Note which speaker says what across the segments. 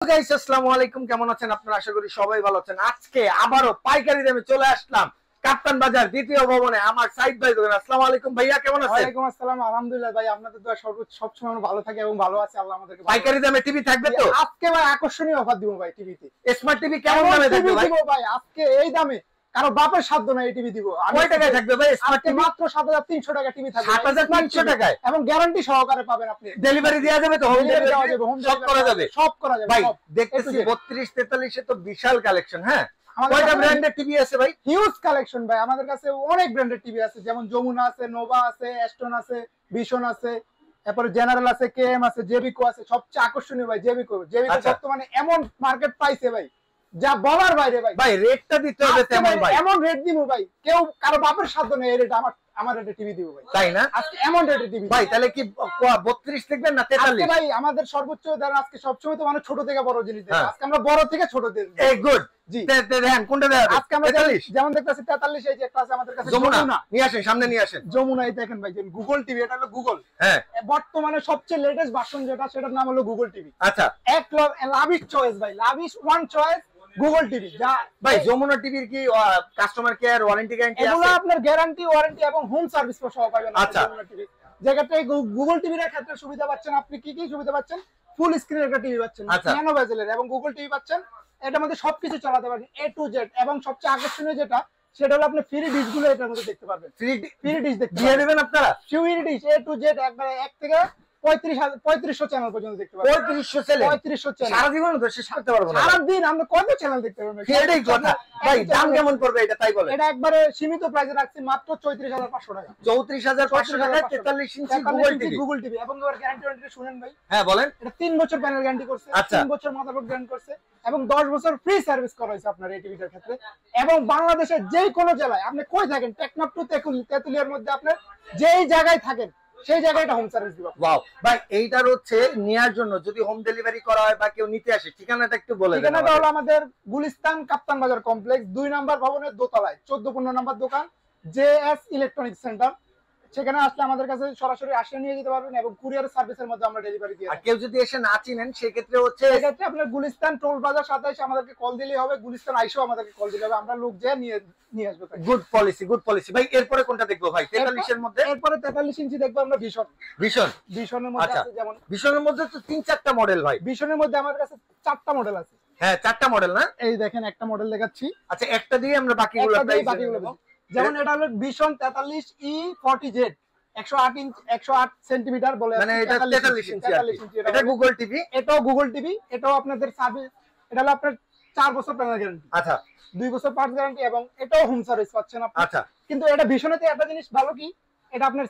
Speaker 1: Guys আসসালামু আলাইকুম, কেমন আছেন আপনারা? আশা করি সবাই ভালো আছেন। আজকে আবারো পাইকারি দামে চলে আসলাম কাপ্তান বাজার দ্বিতীয় ভবনে। আমার সাইদ ভাই দোকান। আসসালামু আলাইকুম ভাইয়া, কেমন আছেন?
Speaker 2: ওয়ালাইকুম আসসালাম। আলহামদুলিল্লাহ ভাই, আপনাদের দোয়া সব সময় ভালো থাকে এবং ভালো আছে আল্লাহ আমাদেরকে।
Speaker 1: পাইকারি দামে টিভি থাকবে তো
Speaker 2: আজকে ভাই আকর্ষণীয় অফার দিব ভাই টিভিতে।
Speaker 1: স্মার্ট টিভি কেমন দামে থাকবে ভাই?
Speaker 2: ভাই আজকে এই দামে কারো বাপের সাধ্য নাই এই টিভি দিব।
Speaker 1: কয় টাকায় থাকবে ভাই স্মার্ট টিভি?
Speaker 2: মাত্র ৭৩০০ টাকা টিভি থাকবে।
Speaker 1: ৭৩০০ টাকায়
Speaker 2: এবং গ্যারান্টি সহকারে পাবেন আপনি।
Speaker 1: ডেলিভারি দেওয়া যাবে তো? হোম ডেলিভারি সব করা যাবে?
Speaker 2: সব করা যাবে
Speaker 1: ভাই। দেখতেছি 32 43 এ তো বিশাল কালেকশন। হ্যাঁ,
Speaker 2: আমাদের
Speaker 1: কয়টা ব্র্যান্ডের টিভি আছে ভাই?
Speaker 2: হিউজ কালেকশন ভাই, আমাদের কাছে অনেক ব্র্যান্ডের টিভি আছে, যেমন যমুনা আছে, নোভা আছে, অ্যাস্টন আছে, ভিশন আছে, তারপরে জেনারেল আছে, কেএম আছে, জেবিকো আছে। সবচেয়ে আকর্ষণীয় ভাই জেবিকো বর্তমানে এমন মার্কেট পাইছে ভাই যা বলার বাইরে ভাই।
Speaker 1: ভাই রেটটা দিতে হবে তেমন ভাই,
Speaker 2: এমন রেট দিব ভাই, কেউ কারো বাপের সাধ্য নেই এই রেট আমার রেটে টিভি দিব ভাই।
Speaker 1: তাই না?
Speaker 2: আজকে এমন রেটে টিভি
Speaker 1: ভাই। তাহলে কি 32 দেখবেন না 43?
Speaker 2: ভাই আমাদের সর্বোচ্চ ধরেন আজকে সবসময় তো মানে ছোট থেকে বড় জিনিস দেয়, আজকে আমরা বড় থেকে ছোট দেব।
Speaker 1: এই গুড।
Speaker 2: জি
Speaker 1: দেখেন কোনটা দেয়া হবে?
Speaker 2: আজকে আমরা
Speaker 1: 43
Speaker 2: যেমন দেখতেছি 43, এই যে একটা আছে আমাদের কাছে
Speaker 1: যমুনা। নিয়ে আসেন, সামনে নিয়ে আসেন।
Speaker 2: যমুনা। এই দেখেন ভাই, যে গুগল টিভি, এটা হলো গুগল।
Speaker 1: হ্যাঁ,
Speaker 2: বর্তমানে সবচেয়ে লেটেস্ট ভার্সন যেটা, সেটার নাম হলো গুগল টিভি।
Speaker 1: আচ্ছা।
Speaker 2: এক লাভিশ চয়েস ভাই, lavish one choice Google TV. যা
Speaker 1: ভাই যমুনা টিভির কি কাস্টমার কেয়ার ওয়ারেন্টি গ্যারান্টি আছে?
Speaker 2: এগুলো আপনার গ্যারান্টি ওয়ারেন্টি এবং হোম সার্ভিস সহ পাবেন
Speaker 1: আচ্ছা।
Speaker 2: যমুনা টিভি। যেটাতে গুগল টিভির ক্ষেত্রে সুবিধা পাচ্ছেন আপনি, কি কি সুবিধা পাচ্ছেন? ফুল স্ক্রিন একটা টিভি পাচ্ছেন, ন্যানো বেজেলের, এবং গুগল টিভি পাচ্ছেন। এটার মধ্যে সবকিছু চালাতে পারবেন A to Z। এবং সবচেয়ে আকর্ষণীয় যেটা, সেটা হলো আপনি ফ্রি ডিশ গুলো এটার মধ্যে দেখতে পারবেন। ফ্রি ডিশ দিয়ে
Speaker 1: দেবেন আপনারা?
Speaker 2: Free dish A to Z একবারে 1 থেকে 3500 চ্যানেল পর্যন্ত দেখতে পারবেন।
Speaker 1: 3500 চ্যানেল?
Speaker 2: 3500 চ্যানেল
Speaker 1: সারা জীবন তো শেষ করতে পারবো না।
Speaker 2: সারা দিন আমরা কত চ্যানেল দেখতে পারবেন?
Speaker 1: এটাই কথা ভাই। দাম কেমন পড়বে এটা তাই বলেন?
Speaker 2: এটা একবারে সীমিত প্রাইসে রাখছি, মাত্র 34500 টাকা।
Speaker 1: 34500 টাকায় 43 ইঞ্চি
Speaker 2: গুগল টিভি। এবং এর গ্যারান্টি ওয়ারেন্টি শুনেন ভাই।
Speaker 1: হ্যাঁ বলেন।
Speaker 2: এটা 3 বছর প্যানেল গ্যারান্টি করছে, 3 বছর মাদারবোর্ড গ্যারান্টি করছে, এবং 10 বছর ফ্রি সার্ভিস করা হয়েছে আপনার এই টিভিটার ক্ষেত্রে। এবং বাংলাদেশের যে কোনো জেলায় আপনি কই থাকেন, টেকনাফ টু তেতুলিয়ার মধ্যে আপনার যেই জায়গায় থাকেন সেই জায়গায় এটা হোম সার্ভিস দিব।
Speaker 1: ওয়াও ভাই, এইটার হচ্ছে নেয়ার জন্য যদি হোম ডেলিভারি করা হয় বা কেউ নিতে আসে, ঠিকানাটা একটু বলে দেন।
Speaker 2: ঠিকানাটা হলো আমাদের গুলিস্তান কাপ্তান বাজার কমপ্লেক্স 2 নম্বর ভবনের দোতলায় 14-15 নম্বর দোকান, জেএস ইলেকট্রনিক্স সেন্টার। সেখানে আসলে আমাদের কাছে সরাসরি আসে নিয়ে যেতে পারবেন, এবং কুরিয়ার সার্ভিসের মধ্যে আমরা ডেলিভারি দিয়ে।
Speaker 1: আর কেউ যদি এসে না চিনেন সেই ক্ষেত্রে হচ্ছে
Speaker 2: আপনার গুলিস্তান টোল প্লাজার সাথে এসে আমাদেরকে কল দিলেই হবে, গুলিস্তান আইসো আমাদেরকে কল দিলে হবে, আমরা লোক যেয়ে নিয়ে আসবো।
Speaker 1: গুড পলিসি, গুড পলিসি ভাই। এরপরে কোনটা দেখবো ভাই? 43 এর মধ্যে?
Speaker 2: এরপরে 43 ইঞ্চি দেখবো আমরা ভিশনের মধ্যে আছে। যেমন
Speaker 1: ভিশনের মধ্যে তো 3-4টা মডেল ভাই।
Speaker 2: ভিশনের মধ্যে আমাদের কাছে 4টা মডেল আছে।
Speaker 1: হ্যাঁ 4টা মডেল না?
Speaker 2: এই দেখেন একটা মডেল দেখাচ্ছি।
Speaker 1: আচ্ছা, একটা দিয়ে আমরা বাকিগুলো প্রাইস দেব।
Speaker 2: যেমন এটা হলো ভিশন 43E40Z 108 সেন্টিমিটার বলে,
Speaker 1: মানে এটা 43 ইঞ্চি। এটা গুগল টিভি।
Speaker 2: এটাও গুগল টিভি। এটাও আপনাদের সার্ভিস, এটা হলো আপনার 4 বছর প্যানেল গ্যারান্টি।
Speaker 1: আচ্ছা।
Speaker 2: 2 বছর পার্টস গ্যারান্টি, এবং এটাও হোম সার্ভিস পাচ্ছেন আপনি।
Speaker 1: আচ্ছা।
Speaker 2: কিন্তু এটা ভিশনেতে একটা জিনিস ভালো কি, এটা আপনার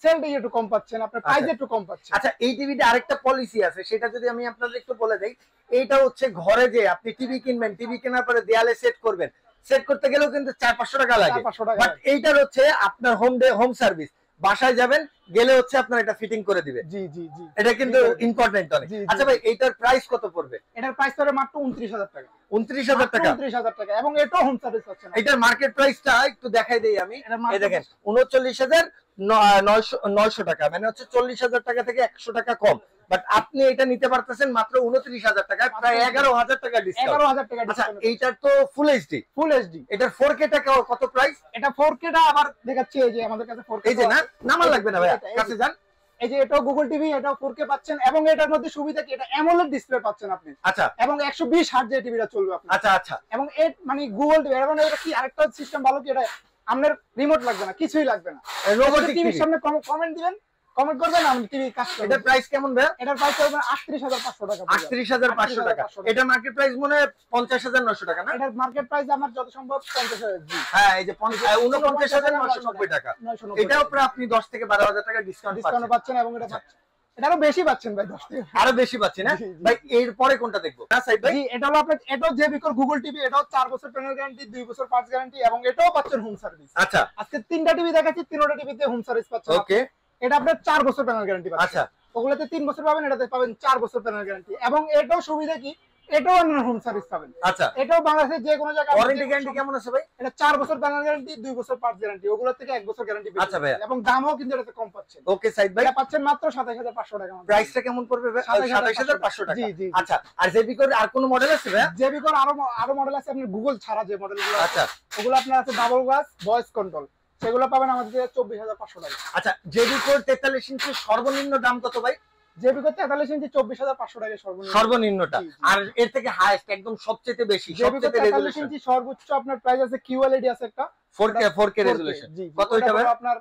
Speaker 2: সেলটা একটু কম পাচ্ছেন, আপনার প্রাইস একটু কম পাচ্ছেন।
Speaker 1: আচ্ছা, এই টিভিতে আরেকটা পলিসি আছে, সেটা যদি আমি আপনাদের একটু বলে দেই। এইটা হচ্ছে ঘরে যে আপনি টিভি কিনবেন, টিভি কেনার পরে দেয়ালে সেট করবেন, সেট করতে গেলেও কিন্তু 400-500 টাকা লাগে। বাট এইটার হচ্ছে আপনার হোম সার্ভিস, বাসায় যাবেন গেলে হচ্ছে আপনার এটা ফিটিং করে দিবে।
Speaker 2: জি জি জি,
Speaker 1: এটা কিন্তু ইম্পর্টেন্ট অনেক। আচ্ছা ভাই, এইটার প্রাইস কত পড়বে?
Speaker 2: এটার প্রাইস পড়বে মাত্র 29000 টাকা।
Speaker 1: 29000 টাকা?
Speaker 2: 29000 টাকা, এবং এটাও হোম সার্ভিস পাচ্ছেন।
Speaker 1: এটার মার্কেট প্রাইসটা একটু দেখাই দেই আমি। এই দেখেন 39900 টাকা, মানে হচ্ছে 40000 টাকা থেকে 100 টাকা কম। বাট আপনি এটা নিতে পারতেছেন মাত্র 29000 টাকা, প্রায় 11000 টাকা ডিসকাউন্ট।
Speaker 2: 11000 টাকা
Speaker 1: আচ্ছা,
Speaker 2: ডিসকাউন্ট।
Speaker 1: এইটার তো ফুল এইচডি। এটার 4K টাকা কত প্রাইস?
Speaker 2: এটা 4K টা আবার দেখাচ্ছি, এই যে আমাদের কাছে 4K।
Speaker 1: এই যে না, নামার লাগবে না ভাই, কাছে যান।
Speaker 2: এই যে এটাও গুগল টিভি, এটাও 4K পাচ্ছেন, এবং এটার মধ্যে সুবিধা কি, এটা অ্যামোলেড ডিসপ্লে পাচ্ছেন আপনি।
Speaker 1: আচ্ছা।
Speaker 2: এবং 120 হার্জ এর টিভিটা চলবে আপনার।
Speaker 1: আচ্ছা আচ্ছা।
Speaker 2: এবং মানে গুগল টিভি, এবং এটা কি আরেকটা সিস্টেম ভালো কি, এটা আপনার রিমোট লাগবে না, কিছুই লাগবে না,
Speaker 1: রোবোটিক
Speaker 2: টিভির সামনে কমেন্ট দিবেন, কমেন্ট করবেন, আমি টিভি কাজ করব।
Speaker 1: এটার প্রাইস কেমন ভাই?
Speaker 2: এটার প্রাইস হবে 38500 টাকা।
Speaker 1: 38500 টাকা। এটা মার্কেট প্রাইস মনে হয় 50900 টাকা না?
Speaker 2: এটার মার্কেট প্রাইস আমার যত সম্ভব 50000।
Speaker 1: হ্যাঁ, এই যে 49990 টাকা। এটাও প্রায় আপনি 10 থেকে 12000 টাকা ডিসকাউন্ট
Speaker 2: পাচ্ছেন, এবং এটা পাচ্ছেন, এটা আরো বেশি পাচ্ছেন ভাই, 10 থেকে
Speaker 1: আরো বেশি পাচ্ছেন। না ভাই, এরপরে কোনটা দেখবো? হ্যাঁ সাইদ ভাই,
Speaker 2: এটা হলো আপনার, এটাও জেবিকোর গুগল টিভি, এটাও 4 বছর প্যানেল গ্যারান্টি, 2 বছর পার্টস গ্যারান্টি, এবং এটাও পাচ্ছেন হোম সার্ভিস।
Speaker 1: আচ্ছা।
Speaker 2: আজকে 3টা টিভি দেখাচ্ছি, 3টা টিভিতে হোম সার্ভিস পাচ্ছেন।
Speaker 1: ওকে।
Speaker 2: এটা আপনার 4 বছর প্যানেল গ্যারান্টি পাচ্ছেন।
Speaker 1: আচ্ছা।
Speaker 2: ওগুলোতে 3 বছর পাবেন, এটাতে পাবেন 4 বছর প্যানেল গ্যারান্টি। এবং এটাও সুবিধা কি, এটাও আপনার হোম সার্ভিস পাবেন।
Speaker 1: আচ্ছা,
Speaker 2: এটাও বাংলাদেশের যে কোনো জায়গায়।
Speaker 1: ওয়ারেন্টি গ্যারান্টি কেমন আছে ভাই?
Speaker 2: এটা 4 বছর প্যানেল গ্যারান্টি, 2 বছর পার্টস গ্যারান্টি, ওগুলোর থেকে 1 বছর গ্যারান্টি পেয়ে
Speaker 1: আচ্ছা ভাই,
Speaker 2: এবং দামও কিন্তু এটাতে কম পাচ্ছেন।
Speaker 1: ওকে সাইদ ভাই,
Speaker 2: এটা পাচ্ছেন মাত্র 27500 টাকা।
Speaker 1: প্রাইসটা কেমন পড়বে ভাই? 27500 টাকা।
Speaker 2: জি জি।
Speaker 1: আচ্ছা, আর জেবি কোর আর কোন মডেল আছে ভাই?
Speaker 2: জেবি কোর আরো মডেল আছে আপনার গুগল ছাড়া যে মডেলগুলো।
Speaker 1: আচ্ছা,
Speaker 2: ওগুলো আপনার আছে ডাবল গ্লাস ভয়েস কন্ট্রোল, সেগুলো পাবেন আমাদের 24500 টাকা।
Speaker 1: আচ্ছা, জেবি কোর 43 ইঞ্চি সর্বনিম্ন দাম কত ভাই?
Speaker 2: জেবি কোর 43 ইঞ্চি 24500 টাকা
Speaker 1: সর্বনিম্নটা। আর এর থেকে হাইয়েস্ট একদম সবচেয়ে বেশি, সবচেয়ে রেজোলিউশন
Speaker 2: ইঞ্চি সর্বোচ্চ আপনার প্রাইস আছে QLED আছে একটা
Speaker 1: 4K রেজোলিউশন। কত এটা ভাই?
Speaker 2: আপনার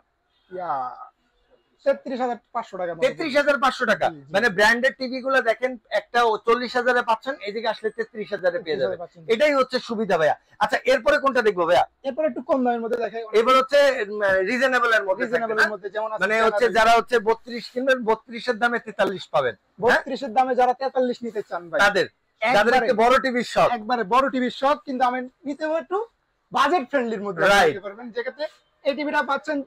Speaker 2: 33500 টাকা।
Speaker 1: 33500 টাকা। মানে ব্র্যান্ডেড টিভি গুলো দেখেন, একটা 40000 এ পাচ্ছেন, এদিকে আসলে 33000 এ পেয়ে যাবেন। এটাই হচ্ছে সুবিধা ভাইয়া। আচ্ছা, এরপরে কোনটা দেখবো ভাইয়া?
Speaker 2: এরপর একটু কম দামের মধ্যে দেখাই।
Speaker 1: এবার হচ্ছে রিজনেবল এর মধ্যে,
Speaker 2: যেমন
Speaker 1: মানে হচ্ছে যারা হচ্ছে 32 কিনবেন, 32 এর দামে 43 পাবেন।
Speaker 2: 32 এর দামে যারা 43 নিতে চান ভাই,
Speaker 1: তাদের যাদের একটু বড় টিভির শখ,
Speaker 2: একবারে বড় টিভির শখ, কিন্তু আমি নিতে হবে একটু বাজেট ফ্রেন্ডলির মধ্যে নিতে পারবেন। যেক্ষেত্রে এই টিভিটা পাচ্ছেন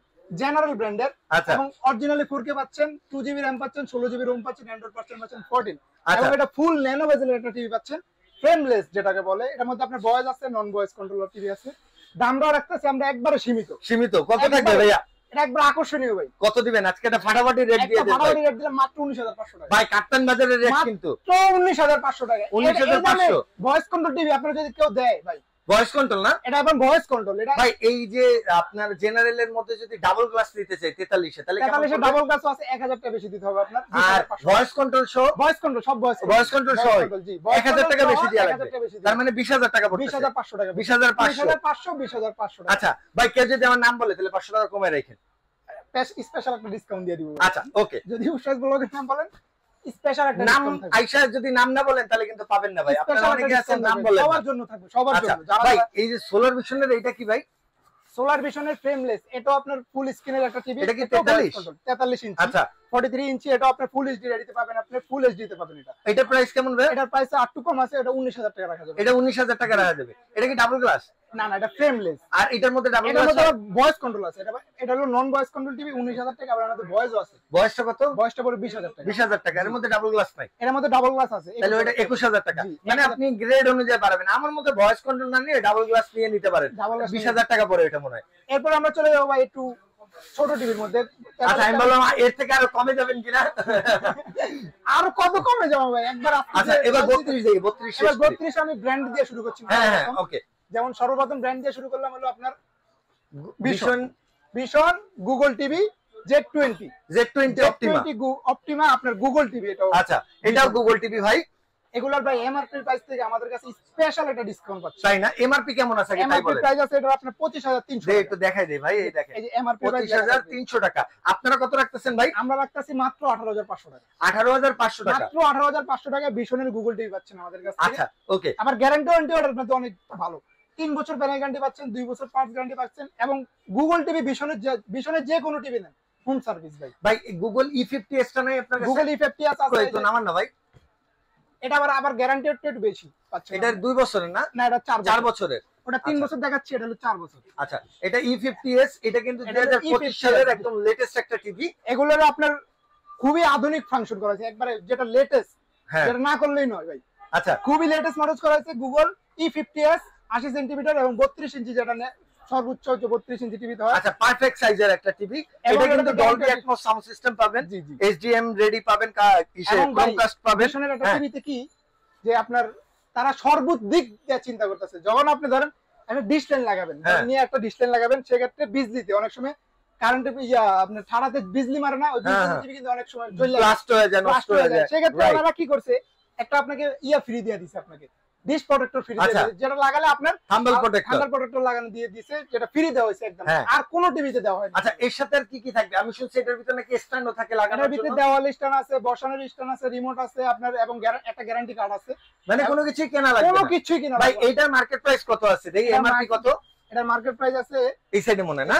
Speaker 2: জেনারেল ব্র্যান্ডের এবং অরিজিনালি 4K পাচ্ছেন, 2GB RAM পাচ্ছেন, 16GB ROM পাচ্ছেন, Android পাচ্ছেন 14, এবং এটা ফুল ন্যানো বেজেলের একটা টিভি পাচ্ছেন, ফ্রেমলেস যেটাকে বলে। এটার মধ্যে আপনার ভয়েস আছে, নন ভয়েস কন্ট্রোলার টিভি আছে। দামটা রাখতেছি আমরা একবারে সীমিত। কত থাকবে ভাইয়া? এটা একবার আকর্ষণীয় ভাই।
Speaker 1: কত দিবেন আজকে? এটা ফাটাফাটি রেট দিয়ে দেন।
Speaker 2: ফাটাফাটি রেট দিলাম মাত্র 19500 টাকা
Speaker 1: ভাই। কাপ্তান বাজারের রেট কিন্তু
Speaker 2: তো 19500 টাকা।
Speaker 1: 19500
Speaker 2: ভয়েস কন্ট্রোল টিভি আপনারা যদি কেউ দেয় ভাই,
Speaker 1: ভয়েস কন্ট্রোল না
Speaker 2: এটা এখন ভয়েস কন্ট্রোল। এটা
Speaker 1: ভাই এই যে আপনার জেনারেলের মধ্যে যদি ডাবল গ্লাস দিতে চাই 43 এ, তাহলে কেমন?
Speaker 2: 43 এ ডাবল গ্লাস আছে 1000 টাকা বেশি দিতে হবে আপনার।
Speaker 1: আর ভয়েস কন্ট্রোল সহ,
Speaker 2: ভয়েস কন্ট্রোল সব
Speaker 1: ভয়েস কন্ট্রোল সহ 1000 টাকা বেশি দেয়া লাগবে। তার মানে 20000 টাকা পড়বে।
Speaker 2: 20500 টাকা।
Speaker 1: 20500
Speaker 2: টাকা।
Speaker 1: আচ্ছা ভাই, কেউ যদি আমার নাম বলে তাহলে 500 টাকা কমায় রাখেন।
Speaker 2: স্পেশাল একটা ডিসকাউন্ট দিয়ে দিব।
Speaker 1: আচ্ছা, ওকে।
Speaker 2: যদি উস্তাদ ব্লগের নাম বলেন, স্পেশাল একটা
Speaker 1: নাম
Speaker 2: ডিসকাউন্ট থাকবে।
Speaker 1: আয়েশা যদি নাম না বলেন তাহলে কিন্তু পাবেন না ভাই। আপনারা অনেকে আছেন নাম বলেন,
Speaker 2: সবার জন্য থাকবে, সবার
Speaker 1: আচ্ছা
Speaker 2: জন্য। যারা
Speaker 1: ভাই, এই যে সোলার ভিশনের এটা কি ভাই?
Speaker 2: সোলার ভিশনের ফ্রেমলেস, এটাও আপনার ফুল স্ক্রিনের একটা টিভি।
Speaker 1: এটা কি 43
Speaker 2: ইঞ্চি?
Speaker 1: আচ্ছা,
Speaker 2: 43 ইঞ্চি। এটা আপনার ফুল এইচডি রেডিতে পাবেন, আপনি ফুল এইচডি তে পাবেন।
Speaker 1: এটা প্রাইস কেমন ভাই?
Speaker 2: এটার প্রাইস একটু কম আছে, এটা 19000 টাকা রাখা যাবে।
Speaker 1: এটা 19000 টাকা রাখা যাবে। এটা কি ডাবল গ্লাস?
Speaker 2: না না, এটা ফ্রেমলেস।
Speaker 1: আর এটার মধ্যে ডাবল
Speaker 2: এটার
Speaker 1: গ্লাস
Speaker 2: মধ্যে ভয়েস কন্ট্রোল আছে। এটা হলো নন ভয়েস কন্ট্রোল টিভি, 19000 টাকা। আর আমাদের ভয়েসও আছে।
Speaker 1: বয়সটা কত?
Speaker 2: ভয়েসটা পড়ে 20000 টাকা।
Speaker 1: 20000 টাকা। এর মধ্যে ডাবল গ্লাস নাই।
Speaker 2: এর মধ্যে ডাবল গ্লাস আছে,
Speaker 1: তাহলে ওটা 21000 টাকা। মানে আপনি গ্রেড অনুযায়ী পারবেন। আমার মধ্যে ভয়েস কন্ট্রোল না নিয়ে ডাবল গ্লাস নিয়ে নিতে পারেন। 20000 টাকা পড়ে এটা মনে হয়।
Speaker 2: এরপর আমরা চলে যাবো ভাই একটু ছোট টিভির মধ্যে।
Speaker 1: আচ্ছা, আমি বললাম এর থেকে আরো কমে যাবেন কিনা।
Speaker 2: আর কত কমে যাবো ভাই একবার?
Speaker 1: আচ্ছা, এবার 32 দেখি। 32
Speaker 2: এবার 32 আমি ব্র্যান্ড দিয়ে শুরু করছি।
Speaker 1: হ্যাঁ, ওকে।
Speaker 2: যেমন সর্বপ্রথম ব্র্যান্ড দিয়ে শুরু করলাম হলো আপনার
Speaker 1: vision
Speaker 2: Google TV Z20 Optima আপনার গুগল টিভি। এটাও
Speaker 1: আচ্ছা, এটাও গুগল টিভি ভাই।
Speaker 2: এগুলার ভাই এমআরপি প্রাইস থেকে আমাদের কাছে স্পেশাল একটা ডিসকাউন্ট পাচ্ছেন।
Speaker 1: তাই না? এমআরপি কেমন আছে আগে তাই
Speaker 2: এমআরপি
Speaker 1: বলেন।
Speaker 2: প্রাইস আছে এটা আপনার 25300
Speaker 1: দে একটু দেখাই দে ভাই। এই দেখেন,
Speaker 2: এই যে এমআরপি
Speaker 1: 25300 টাকা। আপনারা কত রাখতেছেন ভাই?
Speaker 2: আমরা রাখতেছি মাত্র 18500 টাকা।
Speaker 1: 18500 টাকা।
Speaker 2: মাত্র 18500 টাকা ভিশনের গুগল টিভি পাচ্ছেন আমাদের কাছে।
Speaker 1: আচ্ছা, ওকে।
Speaker 2: আবার গ্যারান্টি ওয়ারেন্টি অর্ডার মধ্যে অনেক ভালো। 3 বছর প্যানেল গ্যারান্টি পাচ্ছেন, 2 বছর পার্টস গ্যারান্টি পাচ্ছেন, এবং গুগল টিভি ভিশনের যে কোনো টিভি নেন হোম সার্ভিস ভাই।
Speaker 1: ভাই গুগল E50s টা নাই আপনার কাছে?
Speaker 2: গুগল E50s আছে
Speaker 1: তো নামান না ভাই।
Speaker 2: এটা আবার গ্যারান্টি একটু বেশি পাচ্ছেন।
Speaker 1: এটা 2 বছরের না?
Speaker 2: না, এটা 4
Speaker 1: বছরের।
Speaker 2: ওটা 3 বছর দেখাচ্ছি, এটা হলো 4 বছর।
Speaker 1: আচ্ছা, এটা E50s, এটা কিন্তু 2025 সালের একদম লেটেস্ট একটা টিভি।
Speaker 2: এগুলোর আপনার খুবই আধুনিক ফাংশন করা আছে, একবারে যেটা লেটেস্ট, যেটা না করলেই নয় ভাই।
Speaker 1: আচ্ছা,
Speaker 2: খুবই লেটেস্ট মডেল করা আছে গুগল E50s 80 সেন্টিমিটার এবং 32 ইঞ্চি, যেটা সর্বোচ্চ 32 ইঞ্চি টিভি হয়।
Speaker 1: আচ্ছা, পারফেক্ট সাইজের একটা টিভি। এটা কিন্তু ডলবি অ্যাটমস সাউন্ড সিস্টেম পাবেন, HDM রেডি পাবেন, ক্রোমকাস্ট পাবেন।
Speaker 2: ভিশনের একটা টিভিতে কি যে আপনার তারা সর্বদিক দিয়ে চিন্তা করতেছে। যখন আপনি ধরেন একটা ডিশ লাইন লাগাবেন, নিয়ে একটা ডিশ লাইন লাগাবেন, সেক্ষেত্রে বিজলিতে অনেক সময় কারেন্টে আপনার ঠাড়াতে বিজলি মারে না, ওই বিজলি কিন্তু অনেক সময়
Speaker 1: ব্লাস্ট হয়ে যায়, নষ্ট হয়ে যায়।
Speaker 2: সেক্ষেত্রে ওনারা কি করছে, একটা আপনাকে ফ্রি দিয়ে দিছে, আপনাকে ডিশ প্রোটেক্টর ফ্রি দিয়ে দিছে, যেটা লাগালে আপনার থান্ডার প্রোটেক্টর লাগানো দিয়ে দিছে, যেটা ফ্রি দেওয়া হয়েছে একদম। আর কোন টিভিতে দেওয়া হয় না।
Speaker 1: আচ্ছা, এর সাথে আর কি কি থাকবে? আমি শুনছি এটার ভিতরে নাকি স্ট্যান্ডও থাকে লাগানোর জন্য।
Speaker 2: এর ভিতরে দেওয়াল স্ট্যান্ড আছে, বসানোর স্ট্যান্ড আছে, রিমোট আছে আপনার, এবং একটা গ্যারান্টি কার্ড আছে।
Speaker 1: মানে কোনো কিছুই কেনা লাগবে না?
Speaker 2: কোনো কিছুই কিনা
Speaker 1: ভাই। এইটার মার্কেট প্রাইস কত আছে দেখি? এমআরপি কত?
Speaker 2: এটার মার্কেট প্রাইস আছে
Speaker 1: এই সাইডে মনে না?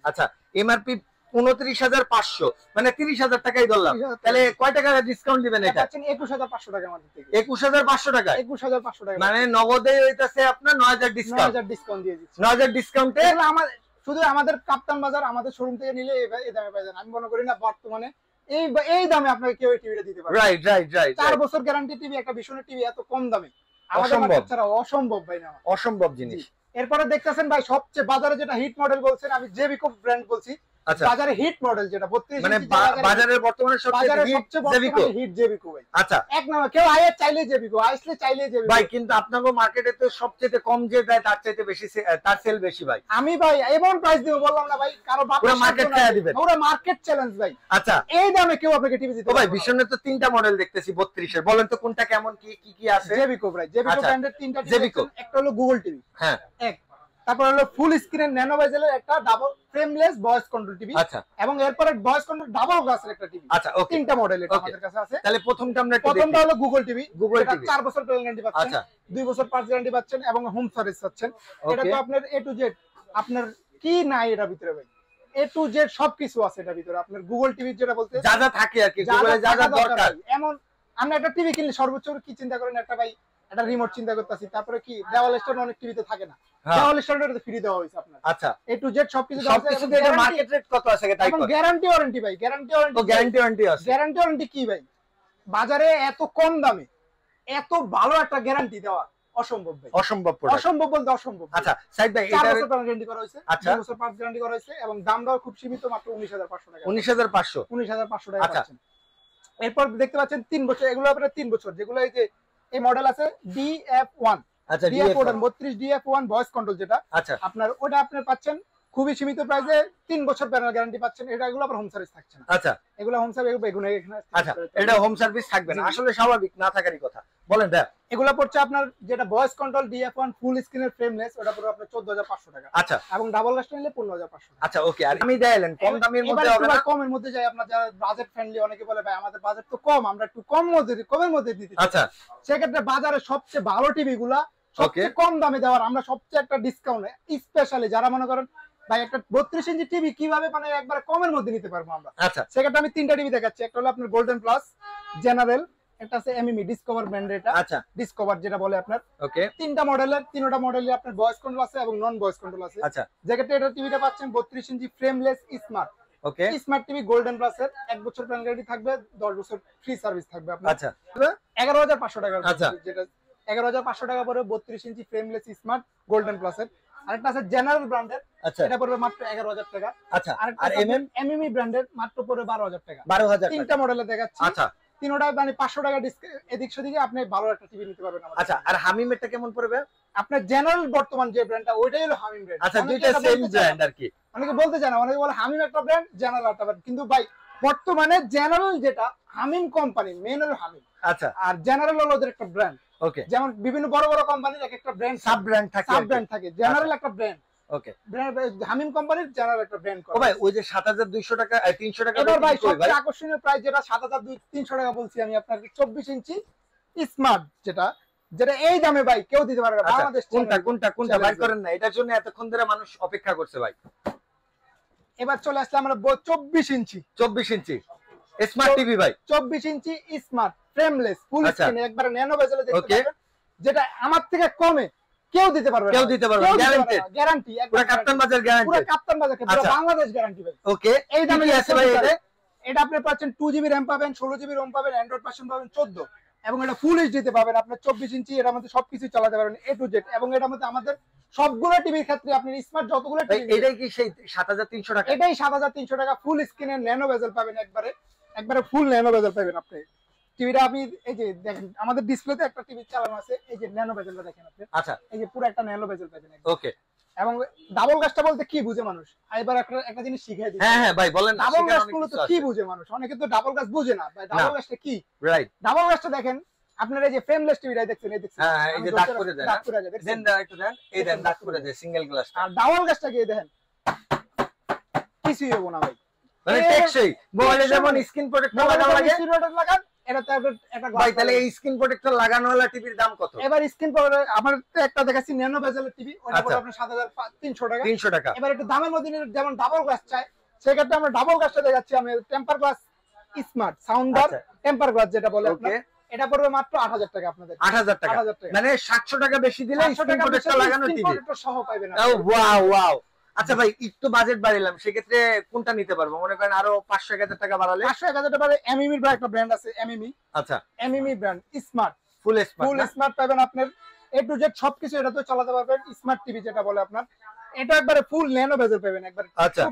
Speaker 1: আচ্ছা, এমআরপি 29500, মানে 30000 টাকাই ধরলাম। তাহলে কয় টাকা ডিসকাউন্ট দিবেন এটা?
Speaker 2: পাচ্ছেন 21500 টাকা আমাদের থেকে।
Speaker 1: 21500 টাকা?
Speaker 2: 21500 টাকা,
Speaker 1: মানে নগদে হইতাছে আপনার 9000 ডিসকাউন্ট।
Speaker 2: 9000 ডিসকাউন্ট দিয়ে দিচ্ছি।
Speaker 1: 9000 ডিসকাউন্টে
Speaker 2: আমাদের শুধু আমাদের কাপ্তান বাজার আমাদের শোরুম থেকে নিলে এই দামে পাওয়া যায়। আমি মনে করি না বর্তমানে এই দামে আপনাকে কেউ এই টিভিটা দিতে পারবে।
Speaker 1: রাইট রাইট রাইট
Speaker 2: 4 বছর গ্যারান্টি টিভি, একটা ভীষণ টিভি এত কম দামে আমাদের মার্কেট ছাড়া অসম্ভব ভাই না,
Speaker 1: অসম্ভব জিনিস।
Speaker 2: এরপরে দেখতেছেন ভাই সবচেয়ে বাজারে যেটা হিট মডেল বলছেন, আমি জেবিকো ব্র্যান্ড বলছি, বাজারে হিট মডেল যেটা 32
Speaker 1: মানে বাজারের বর্তমানে সবচেয়ে
Speaker 2: হিট জেবিকো ভাই।
Speaker 1: আচ্ছা,
Speaker 2: এক নাম্বার কেউ আইয়ে চাইলে জেবিকো, আইসলে চাইলে জেবিকো
Speaker 1: ভাই। কিন্তু আপনাদের মার্কেটে তো সবচেয়ে কম যে দেয় তার চাইতে বেশি, তার সেল বেশি ভাই।
Speaker 2: আমি ভাই এমন প্রাইস দিব বললাম না ভাই, কারো
Speaker 1: পুরো মার্কেট খায়া দিবেন,
Speaker 2: পুরো মার্কেট চ্যালেঞ্জ ভাই।
Speaker 1: আচ্ছা,
Speaker 2: এই দামে কেউ আপনাকে টিভি দিতে
Speaker 1: পারবে ভাই। ভীষণের তো 3টা মডেল দেখতেছি 32 এর, বলেন তো কোনটা কেমন, কি আছে?
Speaker 2: জেবিকো ভাই, জেবিকো ব্র্যান্ডের 3টা টিভি, একটা হলো গুগল টিভি,
Speaker 1: হ্যাঁ,
Speaker 2: এক। তারপর হলো ফুল স্ক্রিন ন্যানো বেজেলের একটা double frameless voice control TV,
Speaker 1: আচ্ছা।
Speaker 2: এবং এরপরে ভয়েস কন্ট্রোল ডাবল গ্লাসের একটা টিভি,
Speaker 1: আচ্ছা, ওকে।
Speaker 2: 3টা মডেল এটা আমাদের কাছে আছে।
Speaker 1: তাহলে প্রথমটা আমরা একটু দেখি।
Speaker 2: প্রথমটা হলো গুগল টিভি,
Speaker 1: গুগল টিভি
Speaker 2: 4 বছর গ্যারান্টি পাচ্ছেন,
Speaker 1: আচ্ছা,
Speaker 2: 2 বছর পার্টস গ্যারান্টি পাচ্ছেন এবং হোম সার্ভিস পাচ্ছেন। এটা তো আপনার এ টু জেড, আপনার কি নাই এটার ভিতরে ভাই, এ টু জেড সবকিছু আছে এটার ভিতরে। আপনার গুগল টিভি যেটা বলতে
Speaker 1: যা যা থাকে আর কি, গুগলে যা যা দরকার।
Speaker 2: এমন আমরা একটা টিভি কিনলে সর্বোচ্চ কি চিন্তা করেন, একটা ভাই একটা রিমোট চিন্তা করতেছি, তারপরে কি দেওয়াল স্ট্যান্ড অনেক টিভিতে থাকে না, দেওয়াল স্ট্যান্ডার্ড ফ্রি দেওয়া হয়েছে আপনার।
Speaker 1: আচ্ছা,
Speaker 2: এ টু জেড সবকিছু দেওয়া আছে।
Speaker 1: সবকিছু এর মার্কেট রেট কত আছে তাই
Speaker 2: এবং গ্যারান্টি ওয়ারেন্টি ভাই, গ্যারান্টি ওয়ারেন্টি
Speaker 1: আছে।
Speaker 2: গ্যারান্টি ওয়ারেন্টি কি ভাই, বাজারে এত কম দামে এত ভালো একটা গ্যারান্টি দেওয়া অসম্ভব ভাই,
Speaker 1: অসম্ভব,
Speaker 2: অসম্ভব বলতে অসম্ভব।
Speaker 1: আচ্ছা সাইদ ভাই,
Speaker 2: 4 বছর গ্যারান্টি করা হয়েছে,
Speaker 1: আচ্ছা,
Speaker 2: 2 বছর পার্টস গ্যারান্টি করা হয়েছে এবং দামটাও খুব সীমিত, মাত্র 19500 টাকা,
Speaker 1: 19500
Speaker 2: টাকা পাচ্ছেন। এরপর দেখতে পাচ্ছেন 3 বছর, এগুলো আপনারা 3 বছর, যেগুলো এই যে এই মডেল আছে DF1,
Speaker 1: আচ্ছা,
Speaker 2: DF1 32 DF1 ভয়েস কন্ট্রোল যেটা,
Speaker 1: আচ্ছা,
Speaker 2: আপনার ওটা আপনি পাচ্ছেন খুবই সীমিত প্রাইসে, 3 বছর প্যানেল গ্যারান্টি পাচ্ছেন। এগুলো আবার হোম সার্ভিস থাকছে না।
Speaker 1: আচ্ছা,
Speaker 2: এগুলো হোম সার্ভিস এখানে,
Speaker 1: আচ্ছা, এটা হোম সার্ভিস থাকবে না, আসলে স্বাভাবিক না থাকারই কথা। বলেন ভাই,
Speaker 2: এগুলো পড়ছে আপনার যেটা ভয়েস কন্ট্রোল DF1 ফুল স্ক্রিনের ফ্রেমলেস, ওটা পুরো আপনার 14500 টাকা,
Speaker 1: আচ্ছা,
Speaker 2: এবং ডাবল গ্লাস নিলে 15500 টাকা।
Speaker 1: আচ্ছা, ওকে। আর আমি দেখাইলেন কম দামের মধ্যে হবে না,
Speaker 2: কমের মধ্যে যাই, আপনার যারা বাজেট ফ্রেন্ডলি, অনেকে বলে ভাই আমাদের বাজেট তো কম, আমরা একটু কমের মধ্যে দিতে চাই।
Speaker 1: আচ্ছা,
Speaker 2: সেক্ষেত্রে বাজারে সবচেয়ে ভালো টিভি গুলা সবচেয়ে কম দামে দেওয়ার আমরা সবচেয়ে একটা ডিসকাউন্ট, স্পেশালি যারা মনে করেন ভাই একটা 32 ইঞ্চি টিভি কিভাবে মানে একবার কমের মধ্যে নিতে পারবো আমরা।
Speaker 1: আচ্ছা,
Speaker 2: সেক্ষেত্রে আমি 3টা টিভি দেখাচ্ছি। একটা হলো আপনার গোল্ডেন প্লাস, জেনারেল, একটা আছে এমএমই ডিসকভার ব্র্যান্ডের, এটা
Speaker 1: আচ্ছা,
Speaker 2: ডিসকভার যেটা বলে আপনার।
Speaker 1: ওকে,
Speaker 2: 3টা মডেলের, 3টা মডেলে আপনার ভয়েস কন্ট্রোল আছে এবং নন ভয়েস কন্ট্রোল আছে।
Speaker 1: আচ্ছা,
Speaker 2: যেক্ষেত্রে এটা টিভিটা পাচ্ছেন 32 ইঞ্চি ফ্রেমলেস স্মার্ট,
Speaker 1: ওকে,
Speaker 2: স্মার্ট টিভি গোল্ডেন প্লাস এর 1 বছর প্ল্যান গ্যারান্টি থাকবে, 10 বছর ফ্রি সার্ভিস থাকবে আপনার।
Speaker 1: আচ্ছা,
Speaker 2: 11500 টাকা,
Speaker 1: আচ্ছা,
Speaker 2: যেটা 11500 টাকা পরে 32 ইঞ্চি ফ্রেমলেস স্মার্ট গোল্ডেন প্লাস এর। আরেকটা আছে জেনারেল ব্র্যান্ডের,
Speaker 1: আচ্ছা,
Speaker 2: এটা পড়বে মাত্র 11000 টাকা।
Speaker 1: আচ্ছা,
Speaker 2: আর এমএমই ব্র্যান্ডের মাত্র পড়বে 12000 টাকা,
Speaker 1: 12000 টাকা।
Speaker 2: 3টা মডেলে দেখাচ্ছি।
Speaker 1: আচ্ছা,
Speaker 2: 3টা মানে 500 টাকা এদিক সেদিকে আপনি ভালো একটা টিভি নিতে পারবেন আমাদের।
Speaker 1: আচ্ছা, আর হামিমেরটা কেমন পড়বে?
Speaker 2: আপনার জেনারেল বর্তমান যে ব্র্যান্ডটা ওইটাই হলো হামিম ব্র্যান্ড।
Speaker 1: আচ্ছা, দুইটা সেম ব্র্যান্ড আর কি,
Speaker 2: অনেকে বলতে চায় না, অনেকে বলে হামিম একটা ব্র্যান্ড, জেনারেল একটা ব্র্যান্ড, কিন্তু ভাই বর্তমানে জেনারেল যেটা হামিম কোম্পানি মেন হলো হামিম,
Speaker 1: আচ্ছা,
Speaker 2: আর জেনারেল হলো ওদের একটা ব্র্যান্ড।
Speaker 1: ওকে,
Speaker 2: যেমন বিভিন্ন বড় বড় কোম্পানির এক একটা ব্র্যান্ড
Speaker 1: সাব ব্র্যান্ড
Speaker 2: থাকে, জেনারেল একটা ব্র্যান্ড,
Speaker 1: ওকে,
Speaker 2: হামিম কোম্পানির জেনারেল একটা ব্র্যান্ড।
Speaker 1: ও ভাই, ওই যে 7200 টাকা 300 টাকা
Speaker 2: এবার ভাই সবচেয়ে আকর্ষণীয় প্রাইস যেটা 7300 টাকা বলছি আমি আপনাকে, 24 ইঞ্চি স্মার্ট, যেটা এই দামে ভাই কেউ দিতে পারবে না বাংলাদেশ।
Speaker 1: কোনটা বাইর করেন না, এটার জন্য এতক্ষণ ধরে মানুষ অপেক্ষা করছে ভাই।
Speaker 2: এবার চলে আসলে আমরা 24 ইঞ্চি
Speaker 1: স্মার্ট টিভি ভাই,
Speaker 2: 24 ইঞ্চি স্মার্ট ফ্রেমলেস ফুল স্ক্রিন, একবার ন্যানো বেজেলে দেখতে পাবেন, যেটা আমার থেকে কমে কেউ দিতে পারবে না, গ্যারান্টি
Speaker 1: পুরো কাপ্তান বাজার গ্যারান্টি,
Speaker 2: পুরো কাপ্তান বাজার পুরো বাংলাদেশ গ্যারান্টি ভাই।
Speaker 1: ওকে,
Speaker 2: এই দামে
Speaker 1: আছে ভাই।
Speaker 2: এটা আপনি পাচ্ছেন 2GB র‍্যাম পাবেন, 16GB রম পাবেন, অ্যান্ড্রয়েড ভার্সন পাবেন 14, এবং এটা ফুল এইচডি তে পাবেন। আপনি 24 ইঞ্চি, এর মধ্যে সবকিছু চালাতে পারবেন এ টু জেড, এবং এর মধ্যে আমাদের সবগুলো টিভির ক্ষেত্রে আপনি স্মার্ট যতগুলো টিভি,
Speaker 1: এটাই কি সেই 7300 টাকা?
Speaker 2: এটাই 7300 টাকা, ফুল স্ক্রিনের ন্যানো বেজেল পাবেন, একবারে ফুল ন্যানো বেজেল পাবেন আপনি। টিভিটা আপনি এই যে দেখেন আমাদের ডিসপ্লেতে একটা টিভি চালানো আছে, এই যে ন্যানো বেজেলটা দেখেন আপনি।
Speaker 1: আচ্ছা,
Speaker 2: এই যে পুরো একটা ন্যানো বেজেল পাবেন।
Speaker 1: ওকে,
Speaker 2: এবং ডাবল গ্লাসটা বলতে কি বুঝে মানুষ, এবার একটা জিনিস শিখাই দিই।
Speaker 1: হ্যাঁ ভাই বলেন,
Speaker 2: ডাবল গ্লাস বলতে কি বুঝে মানুষ, অনেকে তো ডাবল গ্লাস বুঝে না ভাই। ডাবল গ্লাসটা কি?
Speaker 1: রাইট,
Speaker 2: ডাবল গ্লাসটা দেখেন আপনারা, এই যে ফ্রেমলেস টিভিটাই দেখছেন,
Speaker 1: হ্যাঁ, এই যে দাগ করে দেন, দেন একটু দেন, এই দেন দাগ করে দেন সিঙ্গেল গ্লাস।
Speaker 2: আর ডাবল গ্লাসটা কি দেখেন, কিছুই হবে না ভাই,
Speaker 1: মানে টেকসই। মোবাইলে যেমন স্ক্রিন প্রোটেক্টর লাগানো লাগে,
Speaker 2: লাগান, এটা একটা
Speaker 1: ভাই। তাহলে এই স্ক্রিন প্রোটেক্টর লাগানো ওলা টিভির দাম কত?
Speaker 2: এবার স্ক্রিন প্রোটেক্টর আমার একটা দেখাচ্ছি ন্যানো বেজেলের টিভি, ওটা পড়বে আপনার 7300 টাকা।
Speaker 1: 300 টাকা।
Speaker 2: এবার একটু দামের মধ্যে যেমন ডাবল গ্লাস চাই, সেক্ষেত্রে আমরা ডাবল গ্লাসটা দেখাচ্ছি। আমি temper glass smart sound bar temper glass যেটা বলে আপনার, এটা পড়বে মাত্র 8000 টাকা আপনাদের।
Speaker 1: 8000 টাকা, মানে 700 টাকা বেশি দিলে স্ক্রিন প্রোটেক্টর লাগানো টিভি
Speaker 2: সহ পাবেন।
Speaker 1: ওয়াও ওয়াও, আচ্ছা ভাই একটু বাজেট বাড়াইলাম, সেক্ষেত্রে কোনটা নিতে পারবো? মনে করেন আরো 500-1000 টাকা বাড়ালে
Speaker 2: 500-1000 টাকা এমএমই এর একটা ব্র্যান্ড আছে, এমএমই।
Speaker 1: আচ্ছা,
Speaker 2: এমএমই ব্র্যান্ড স্মার্ট,
Speaker 1: ফুল
Speaker 2: ফুল স্মার্ট পাবেন আপনার এ টু জেড সবকিছু এটা তো চালাতে পারবেন। স্মার্ট টিভি যেটা বলে আপনার, এটা একবারে ফুল ন্যানো বেজেল পাবেন একবারে।
Speaker 1: আচ্ছা,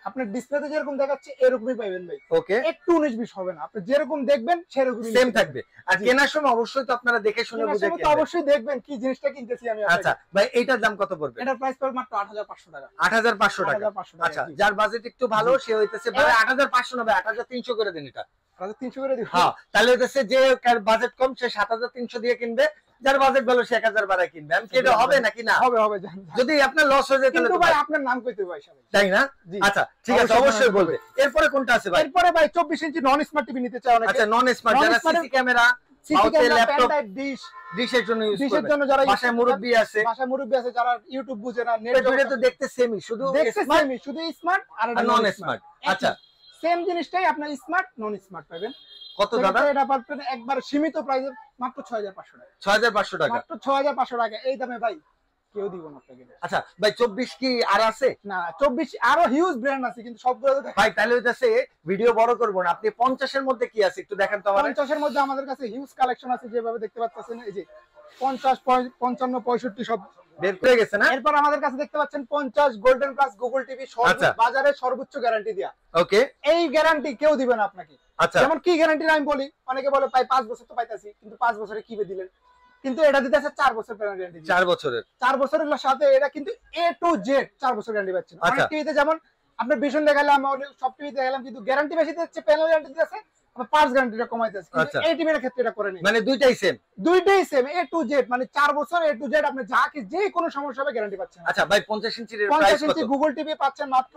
Speaker 2: আপনার ডিসপ্লেতে যেরকম দেখাচ্ছে এরকমই পাবেন ভাই।
Speaker 1: ওকে,
Speaker 2: একটু 19-20 হবে না, আপনি যেরকম দেখবেন সেরকমই
Speaker 1: সেম থাকবে। আর কেনার সময় অবশ্যই তো আপনারা দেখে শুনে বুঝে
Speaker 2: কিনবেন, তো অবশ্যই দেখবেন কি জিনিসটা কিনতেছি আমি।
Speaker 1: আচ্ছা ভাই, এইটার দাম কত পড়বে?
Speaker 2: এটার প্রাইস পড়বে মাত্র 8500 টাকা।
Speaker 1: 8500 টাকা। আচ্ছা, যার বাজেট একটু ভালো সে হইতেছে ভাই 8500 না ভাই 8300 করে দেন এটা।
Speaker 2: 300 করে দিব।
Speaker 1: হ্যাঁ, তাহলে হইতেছে যে বাজেট কম সে 7300 দিয়ে কিনবে, যার বাজেট ভালো সে 1000 বাড়ায় কিনবে। আমি কি এটা হবে নাকি না?
Speaker 2: হবে হবে,
Speaker 1: যদি আপনার লস হয়ে যায় তাহলে
Speaker 2: কিন্তু ভাই আপনার নাম কইতে ভাই সবাই,
Speaker 1: তাই না? আচ্ছা ঠিক আছে, অবশ্যই বলবে। এরপরে কোনটা আছে ভাই?
Speaker 2: এরপরে ভাই 24 ইঞ্চি নন স্মার্ট টিভি নিতে চাও নাকি?
Speaker 1: আচ্ছা, নন স্মার্ট, যারা সিসি ক্যামেরা, ল্যাপটপ, ডিশের জন্য ইউজ করবে,
Speaker 2: জন্য যারা
Speaker 1: বাসায় মুরব্বি আছে,
Speaker 2: যারা ইউটিউব বুঝে না, নেট
Speaker 1: ভিডিও তো দেখতে সেমই, শুধু
Speaker 2: শুধু স্মার্ট আর
Speaker 1: নন স্মার্ট। আচ্ছা,
Speaker 2: সেম জিনিসটাই আপনার স্মার্ট নন স্মার্ট পাবেন।
Speaker 1: কত দাদা?
Speaker 2: এটা পাবেন একবার সীমিত প্রাইসে মাত্র 6500 টাকা।
Speaker 1: 6500 টাকা,
Speaker 2: মাত্র 6500 টাকা। এই দামে ভাই কেউ দিব না আপনাকে।
Speaker 1: আচ্ছা ভাই 24 কি আর আছে?
Speaker 2: না 24 আরো হিউজ ব্র্যান্ড আছে, কিন্তু সবগুলো তো
Speaker 1: ভাই তাহলে হইতাছে ভিডিও বড় করব না, আপনি 50 এর মধ্যে কি আছে একটু দেখেন তো আমাদের।
Speaker 2: 50 এর মধ্যে আমাদের কাছে হিউজ কালেকশন আছে, যেভাবে দেখতে পাচ্ছেন এই যে 50 55 65 সব
Speaker 1: বের হয়ে গেছে না?
Speaker 2: এরপর আমাদের কাছে দেখতে পাচ্ছেন 50 গোল্ডেন প্লাস গুগল টিভি বাজারে সর্বোচ্চ গ্যারান্টি দেয়া।
Speaker 1: ওকে,
Speaker 2: এই গ্যারান্টি কেউ দিবে না আপনাকে।
Speaker 1: আচ্ছা,
Speaker 2: যেমন কি গ্যারান্টি আমি বলি, অনেকে বলে ভাই 5 বছর তো পাইতাছি, কিন্তু 5 বছরে কি দিলেন? কিন্তু এটা দিতেছে 4 বছর গ্যারান্টি।
Speaker 1: 4 বছরের,
Speaker 2: 4 বছরের সাথে এটা কিন্তু এ টু জেড 4 বছর গ্যারান্টি পাচ্ছেন। অনেক
Speaker 1: আচ্ছা,
Speaker 2: টিভিতে যেমন আপনার ভীষণ দেখালাম, সব টিভিতে দেখালাম, কিন্তু গ্যারান্টি বেশি দিচ্ছে, প্যানেল গ্যারান্টি দিচ্ছে, আপনার পার্টস গ্যারান্টিটা কমাইতেছে। কিন্তু এই টিভির ক্ষেত্রে এটা করে নেই,
Speaker 1: মানে দুইটাই সেম,
Speaker 2: দুইটাই সেম এ টু জেড, মানে 4 বছর এ টু জেড আপনি যা কি যে কোনো সমস্যা হবে গ্যারান্টি পাচ্ছেন।
Speaker 1: আচ্ছা ভাই 50 ইঞ্চির প্রাইস
Speaker 2: 50
Speaker 1: কত?
Speaker 2: ইঞ্চি গুগল টিভি পাচ্ছেন মাত্র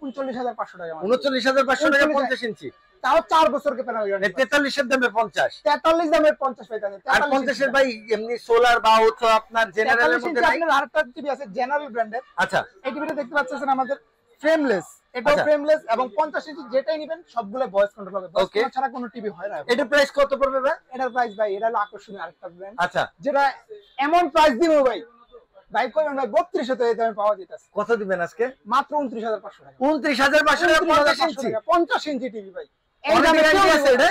Speaker 2: 39500 টাকা।
Speaker 1: 39500 টাকা 50 ইঞ্চি,
Speaker 2: তাও 4 বছরকে প্যানেল গ্যারান্টি।
Speaker 1: 43 এর দামে 50,
Speaker 2: 43 দামের 50 পাইতেছেন।
Speaker 1: আর 50 এর ভাই এমনি সোলার বা হচ্ছে আপনার জেনারেলের মধ্যে নাই?
Speaker 2: আপনার আরেকটা টিভি আছে জেনারেল ব্র্যান্ডের।
Speaker 1: আচ্ছা,
Speaker 2: এই টিভিটা দেখতে পাচ্ছেন আমাদের ফ্রেমলেস, এটাও ফ্রেমলেস, এবং 50 ইঞ্চি যেটাই নেবেন সবগুলো ভয়েস কন্ট্রোল হবে, ভয়েস কন্ট্রোল ছাড়া কোনো টিভি হয় না।
Speaker 1: এটার প্রাইস কত পড়বে ভাই?
Speaker 2: এটার প্রাইস ভাই এটা হলো আকর্ষণীয় আরেকটা ব্র্যান্ড।
Speaker 1: আচ্ছা,
Speaker 2: যেটা এমন প্রাইস দিব ভাই, ভাই কই না 3200 তে এই দামে পাওয়া যাইতাছে।
Speaker 1: কত দিবেন আজকে?
Speaker 2: মাত্র 29500 টাকা।
Speaker 1: 29500 টাকা 50 ইঞ্চি,
Speaker 2: 50 ইঞ্চি টিভি ভাই।
Speaker 1: এই দামে গ্যারান্টি আছে এটা?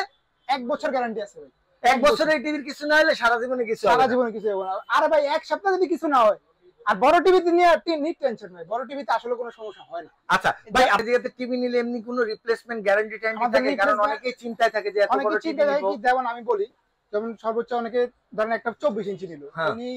Speaker 2: 1 বছর গ্যারান্টি আছে ভাই।
Speaker 1: 1 বছরের এই টিভির কিছু না হলে সারা জীবনে কিছু হবে না।
Speaker 2: সারা জীবনে কিছু হবে না। আরে ভাই এক সপ্তাহ যদি কিছু না হয়, আর বড় টিভিতে নিয়ে নিট টেনশন নাই, বড় টিভিতে আসলে কোনো সমস্যা হয় না।
Speaker 1: আচ্ছা ভাই, আপনি যেটা টিভি নিলে এমনি কোনো রিপ্লেসমেন্ট গ্যারান্টি ট্যারান্টি থাকে? কারণ অনেকেই চিন্তায় থাকে যে এত বড় টিভি নিব।
Speaker 2: যেমন আমি বলি, যেমন সর্বোচ্চ অনেকে ধরেন একটা 24 ইঞ্চি নিল, উনি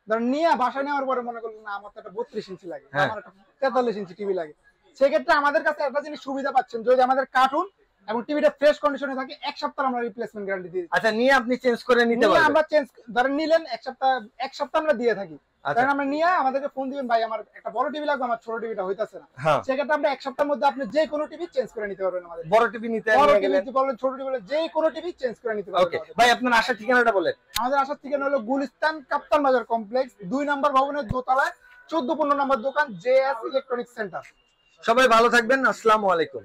Speaker 2: ধরেন নিয়ে বাসায় নেওয়ার পরে মনে করলেন না আমার তো একটা 32 ইঞ্চি লাগে, আমার একটা 43 ইঞ্চি টিভি লাগে। সেক্ষেত্রে আমাদের কাছে একটা জিনিস সুবিধা পাচ্ছেন, যদি আমাদের কার্টুন এবং টিভিটা ফ্রেশ কন্ডিশনে থাকে 1 সপ্তাহ আমরা রিপ্লেসমেন্ট গ্যারান্টি দিই।
Speaker 1: আচ্ছা, নিয়ে আপনি চেঞ্জ করে নিতে পারবেন।
Speaker 2: আমরা চেঞ্জ ধরেন নিলেন 1 সপ্তাহ আমরা দিয়ে থাকি। কারণ আমরা নিয়ে আমাদেরকে ফোন দিবেন, ভাই আমার একটা বড় টিভি লাগবে, আমার ছোট টিভিটা হইতাছে না। সেক্ষেত্রে আমরা 1 সপ্তাহের মধ্যে আপনি যে কোনো টিভি চেঞ্জ করে নিতে পারবেন। আমাদের
Speaker 1: বড় টিভি নিতে
Speaker 2: বলেন, ছোট টিভি বলেন, যে কোনো টিভি চেঞ্জ করে নিতে পারবেন।
Speaker 1: ওকে ভাই, আপনার আসার ঠিকানাটা বলেন।
Speaker 2: আমাদের আসার ঠিকানা হলো গুলিস্তান কাপ্তান বাজার কমপ্লেক্স 2 নম্বর ভবনের দোতলায় 14-15 নম্বর দোকান জেএস ইলেকট্রনিক্স সেন্টার।
Speaker 1: সবাই ভালো থাকবেন, আসসালামু আলাইকুম।